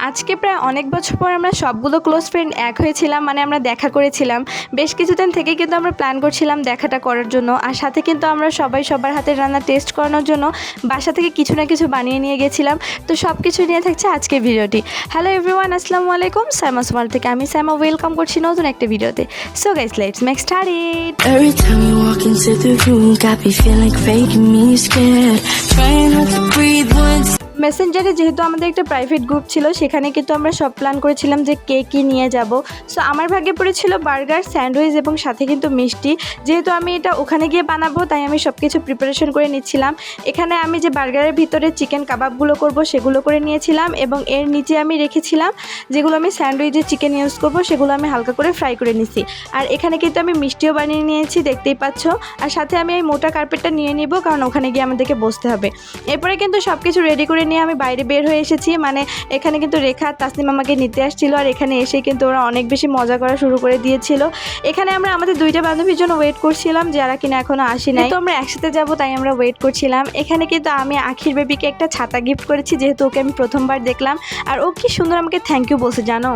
আজকে প্রায় অনেক বছর পর আমরা সবগুলো ক্লোজ ফ্রেন্ড এক হয়েছিলাম, মানে আমরা দেখা করেছিলাম। বেশ কিছুদিন থেকে কিন্তু আমরা প্ল্যান করছিলাম দেখাটা করার জন্য, আর সাথে কিন্তু আমরা সবাই সবার হাতের রান্না টেস্ট করানোর জন্য বাসা থেকে কিছু না কিছু বানিয়ে নিয়ে গেছিলাম। তো সব কিছু নিয়ে থাকছে আজকের ভিডিওটি। হ্যালো এভরিওয়ান, আসসালামু আলাইকুম। সাইমাস ওয়ার্ল্ড থেকে আমি সাইমা ওয়েলকাম করছি নতুন একটা ভিডিওতে। So guys, let's make started. Every time you walk into the room, got me feeling fake and me scared. Trying not to breathe once. মেসেঞ্জারে যেহেতু আমাদের একটা প্রাইভেট গ্রুপ ছিল, সেখানে কিন্তু আমরা সব প্ল্যান করেছিলাম যে কে কী নিয়ে যাব। সো আমার ভাগ্যে পড়েছিল বার্গার, স্যান্ডউইচ এবং সাথে কিন্তু মিষ্টি। যেহেতু আমি এটা ওখানে গিয়ে বানাবো, তাই আমি সব কিছু প্রিপারেশন করে নিচ্ছিলাম। এখানে আমি যে বার্গারের ভিতরে চিকেন কাবাবগুলো করব সেগুলো করে নিয়েছিলাম, এবং এর নিচে আমি রেখেছিলাম যেগুলো আমি স্যান্ডউইচে চিকেন ইউজ করব, সেগুলো আমি হালকা করে ফ্রাই করে নিচ্ছি। আর এখানে কিন্তু আমি মিষ্টিও বানিয়ে নিয়েছি, দেখতেই পাচ্ছ। আর সাথে আমি এই মোটা কার্পেটটা নিয়ে নিব, কারণ ওখানে গিয়ে আমাদেরকে বসতে হবে। এরপরে কিন্তু সব কিছু রেডি করে নিয়ে আমি বাইরে বের হয়ে এসেছি। মানে এখানে কিন্তু রেখা তাসনিম আমাকে নিতে আসছিল, আর এখানে এসে কিন্তু ওরা অনেক বেশি মজা করা শুরু করে দিয়েছিল। এখানে আমরা আমাদের দুইটা বান্ধবীর জন্য ওয়েট করছিলাম, যারা কিনা এখনো আসি নাই। তো আমরা একসাথে যাব, তাই আমরা ওয়েট করছিলাম। এখানে কিন্তু আমি আখির বেবিকে একটা ছাতা গিফট করেছি, যেহেতু ওকে আমি প্রথমবার দেখলাম। আর ও কি সুন্দর আমাকে থ্যাংক ইউ বলছে, জানো।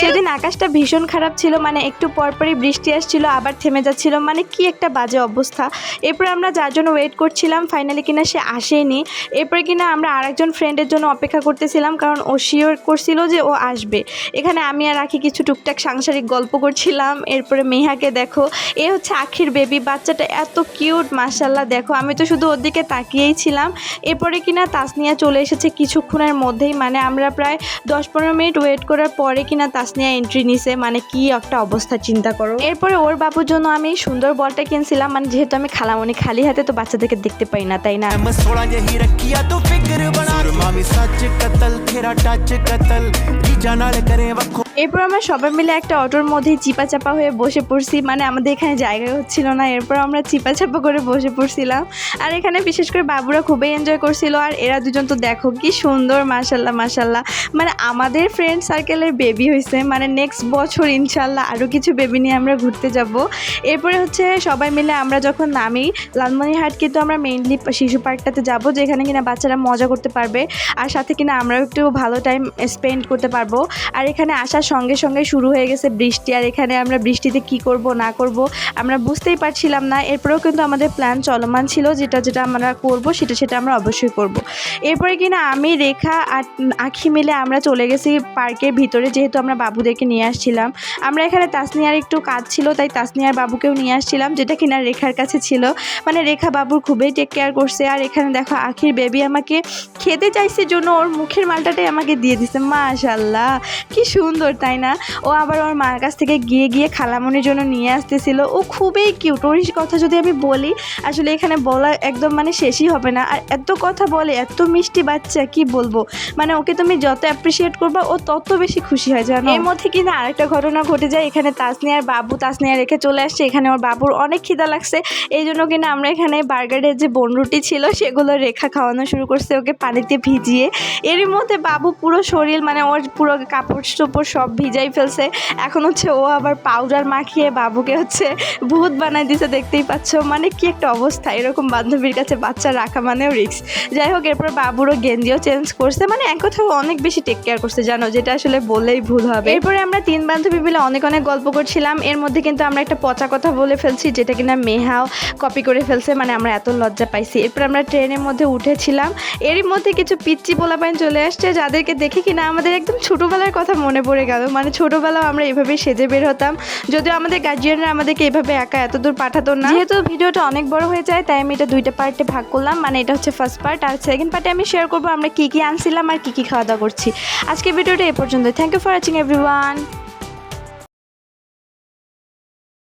সেদিন আকাশটা ভীষণ খারাপ ছিল, মানে একটু পরপরই বৃষ্টি আসছিল, আবার থেমে যাচ্ছিল, মানে কি একটা বাজে অবস্থা। এরপর আমরা যার জন্য ওয়েট করছিলাম, ফাইনালি কিনা সে আসেনি। এরপরে কিনা আমরা আরেকজন ফ্রেন্ডের জন্য অপেক্ষা করতেছিলাম, কারণ ও শিওর করছিল যে ও আসবে। এখানে আমি আর আখি কিছু টুকটাক সাংসারিক গল্প করছিলাম। এরপরে মেহাকে দেখো, এ হচ্ছে আখির বেবি, বাচ্চাটা এত কিউট, মাশাল্লাহ। দেখো, আমি তো শুধু ওর দিকে তাকিয়েই ছিলাম। এরপরে কিনা তাসনিয়া চলে এসেছে কিছুক্ষণের মধ্যেই, মানে আমরা প্রায় 10-15 মিনিট ওয়েট করার পরে কিনা তাসনিয়া এন্ট্রি নিছে। মানে কি একটা অবস্থা, চিন্তা করো। এরপরে ওর বাবুর জন্য আমি সুন্দর বলটা কিনছিলাম, মানে যেহেতু আমি খালামণি, খালি হাতে তো বাচ্চাদেরকে দেখতে পাই না, তাই না। এরপর আমরা সবাই মিলে একটা অটোর মধ্যে চিপা চাপা হয়ে বসে পড়ছি, মানে আমাদের এখানে জায়গা হচ্ছিল না। এরপর আমরা চিপা চাপা করে বসে পড়ছিলাম। আর এখানে বিশেষ করে বাবুরা খুবই এনজয় করছিল। আর এরা দুজন তো দেখো কি সুন্দর, মাশাল্লাহ মাশাল্লাহ। মানে আমাদের ফ্রেন্ড সার্কেলের বেবি হয়েছে, মানে নেক্সট বছর ইনশাল্লাহ আরও কিছু বেবি নিয়ে আমরা ঘুরতে যাব। এরপরে হচ্ছে সবাই মিলে আমরা যখন নামি লালমনিরহাট, কিন্তু আমরা মেইনলি শিশু পার্কটাতে যাব, যেখানে কিনা বাচ্চারা মজা করতে পারবে, আর সাথে কিনা আমরাও একটু ভালো টাইম স্পেন্ড করতে পারবো। আর এখানে আসার সঙ্গে সঙ্গে শুরু হয়ে গেছে বৃষ্টি, আর এখানে আমরা বৃষ্টিতে কি করব না করব আমরা বুঝতেই পারছিলাম না। এরপরেও কিন্তু আমাদের প্ল্যান চলমান ছিল, যেটা আমরা করব সেটা আমরা অবশ্যই করব। এরপরে কিনা আমি, রেখা আর আখি মিলে আমরা চলে গেছি পার্কের ভিতরে, যেহেতু আমরা বাবুদেরকে নিয়ে আসছিলাম। আমরা এখানে তাসনিয়ার একটু কাজ ছিল, তাই তাসনিয়ার বাবুকেও নিয়ে আসছিলাম, যেটা কিনা রেখার কাছে ছিল। মানে রেখা বাবুর খুবই টেক কেয়ার করছে। আর এখানে দেখো আখির বেবি আমাকে খেতে চাইছে জন্য ওর মুখের মালটাটাই আমাকে দিয়ে দিছে, মাশাল্লাহ কি সুন্দর, তাই না। ও আবার ওর মার কাছ থেকে গিয়ে খালামনির জন্য নিয়ে আসতেছিল। ও খুবই কিউট। ওর কথা যদি আমি বলি, আসলে এখানে বলা একদম মানে শেষই হবে না। আর এত কথা বলে, এত মিষ্টি বাচ্চা, কি বলবো। মানে ওকে তুমি যত অ্যাপ্রিসিয়েট করবা, ও তত বেশি খুশি হয়, জানো। এর মধ্যে কিন্তু আরেকটা ঘটনা ঘটে যায়। এখানে তাসনিয়ার বাবু তাসনিয়া রেখে চলে আসছে। এখানে ওর বাবুর অনেক খিদা লাগছে, এই জন্য কিনা আমরা এখানে বার্গারের যে বনরুটি ছিল সেগুলো রেখা খাওয়ানো শুরু করছে ওকে পানিতে ভিজিয়ে। এরই মধ্যে বাবু পুরো শরীর, মানে ওর পুরো কাপড় চোপড় সব ভিজাই ফেলছে। এখন হচ্ছে ও আবার পাউডার মাখিয়ে বাবুকে হচ্ছে ভূত বানাই দিছে, দেখতেই পাচ্ছ। মানে কি একটা অবস্থা, এরকম বান্ধবীর কাছে বাচ্চা রাখা মানেও রিস্ক। যাই হোক, এরপর বাবুরও গেঞ্জিও চেঞ্জ করছে, মানে এক কথাও অনেক বেশি টেক কেয়ার করছে, জানো, যেটা আসলে বললেই ভুল হবে। এরপরে আমরা 3 বান্ধবী মিলে অনেক গল্প করছিলাম। এর মধ্যে কিন্তু আমরা একটা পচা কথা বলে ফেলছি, যেটা কিনা মেহাও কপি করে ফেলছে, মানে আমরা এত লজ্জা পাইছি। এরপর আমরা ট্রেনের মধ্যে উঠেছিলাম। এরই মধ্যে কিছু পিচ্চি পোলাপাইন চলে আসছে, যাদেরকে দেখে কিনা আমাদের একদম ছোটোবেলার কথা মনে পড়ে গেল। মানে ছোটোবেলাও আমরা এভাবে সেজে বের হতাম, যদিও আমাদের গার্জিয়ানরা আমাদেরকে এভাবে একা এত দূর পাঠাতো না। যেহেতু ভিডিওটা অনেক বড় হয়ে যায়, তাই আমি এটা 2টা পার্টে ভাগ করলাম। মানে এটা হচ্ছে ফার্স্ট পার্ট, আর সেকেন্ড পার্টে আমি শেয়ার করবো আমরা কি কি আনছিলাম আর কি কি খাওয়া দাওয়া করছি। আজকে ভিডিওটা এ পর্যন্ত। Thank you for watching everyone.